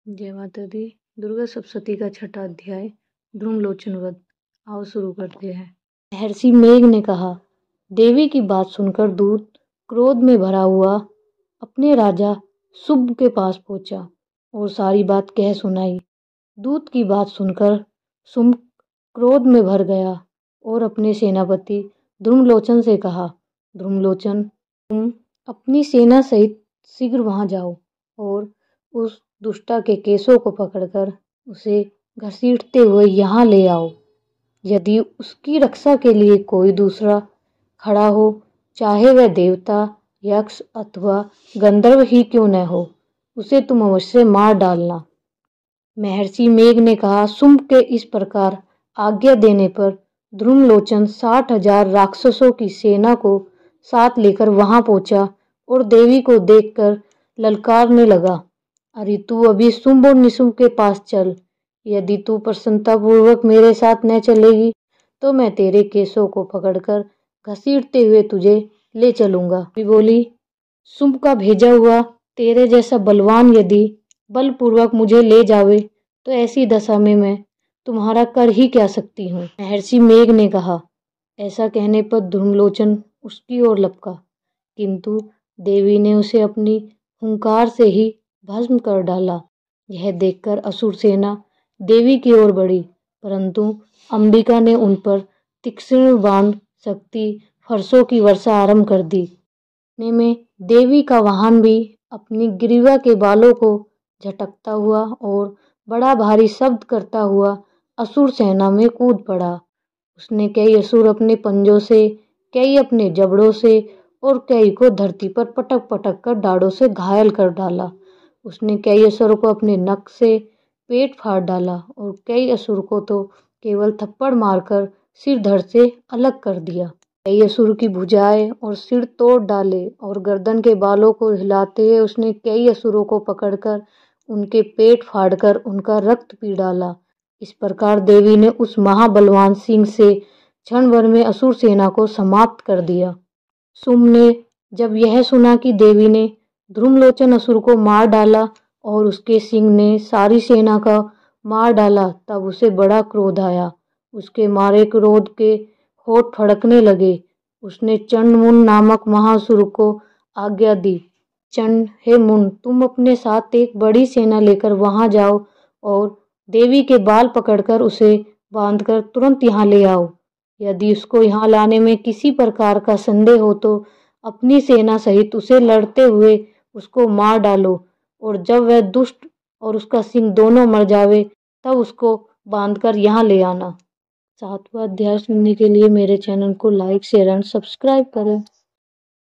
जय माता दी। दुर्गा सप्तशती का छठा अध्याय ध्रुमलोचन वध। आओ शुरू करते हैं। महर्षि मेघ ने कहा। देवी की बात सुनकर दूत क्रोध में भरा हुआ अपने राजा शुंभ के पास पहुंचा और सारी बात कह सुनाई। दूत की बात सुनकर शुंभ क्रोध में भर गया और अपने सेनापति ध्रुमलोचन से कहा, ध्रुमलोचन, तुम अपनी सेना सहित शीघ्र वहां जाओ और उस दुष्टा के केसों को पकड़कर उसे घसीटते हुए यहाँ ले आओ। यदि उसकी रक्षा के लिए कोई दूसरा खड़ा हो, चाहे वह देवता, यक्ष अथवा गंधर्व ही क्यों न हो, उसे तुम अवश्य मार डालना। महर्षि मेघ ने कहा। शुंभ के इस प्रकार आज्ञा देने पर ध्रुमलोचन 60,000 राक्षसों की सेना को साथ लेकर वहां पहुंचा और देवी को देखकर ललकारने लगा, अरे तू अभी शुंभ और निशुंभ के पास चल। यदि तू प्रसन्नतापूर्वक मेरे साथ न चलेगी तो मैं तेरे केसों को पकड़कर घसीटते हुए तुझे ले चलूंगा। भी बोली, शुंभ का भेजा हुआ तेरे जैसा बलवान यदि बलपूर्वक मुझे ले जावे तो ऐसी दशा में मैं तुम्हारा कर ही क्या सकती हूँ। महर्षि मेघ ने कहा। ऐसा कहने पर ध्रुमलोचन उसकी ओर लपका, किंतु देवी ने उसे अपनी हुंकार से ही भस्म कर डाला। यह देखकर असुर सेना देवी की ओर बढ़ी, परंतु अंबिका ने उन पर तीक्ष्ण बाण शक्ति फरसों की वर्षा आरंभ कर दी। इतने में देवी का वाहन भी अपनी ग्रीवा के बालों को झटकता हुआ और बड़ा भारी शब्द करता हुआ असुर सेना में कूद पड़ा। उसने कई असुर अपने पंजों से, कई अपने जबड़ों से और कई को धरती पर पटक पटक कर दाढ़ों से घायल कर डाला। उसने कई असुरों को अपने नख से पेट फाड़ डाला और कई असुर को तो केवल थप्पड़ मारकर सिर धड़ से अलग कर दिया। कई असुर की भुजाएं और सिर तोड़ डाले और गर्दन के बालों को हिलाते हुए उसने कई असुरों को पकड़कर उनके पेट फाड़कर उनका रक्त पी डाला। इस प्रकार देवी ने उस महाबलवान सिंह से क्षण भर में असुर सेना को समाप्त कर दिया। शुंभ ने जब यह सुना कि देवी ने ध्रुमलोचन असुर को मार डाला और उसके सिंह ने सारी सेना का मार डाला, तब उसे बड़ा क्रोध आया। उसके मारे क्रोध के होठ फड़कने लगे। उसने चंडमुंड नामक महासुर को आज्ञा दी, चंड, हे मुंड, तुम अपने साथ एक बड़ी सेना लेकर वहां जाओ और देवी के बाल पकड़कर उसे बांधकर तुरंत यहाँ ले आओ। यदि उसको यहाँ लाने में किसी प्रकार का संदेह हो तो अपनी सेना सहित उसे लड़ते हुए उसको मार डालो और जब वह दुष्ट और उसका सिंह दोनों मर जावे तब उसको बांधकर यहाँ ले आना। 7वां अध्याय सुनने के लिए मेरे चैनल को लाइक, शेयर एंड सब्सक्राइब करें।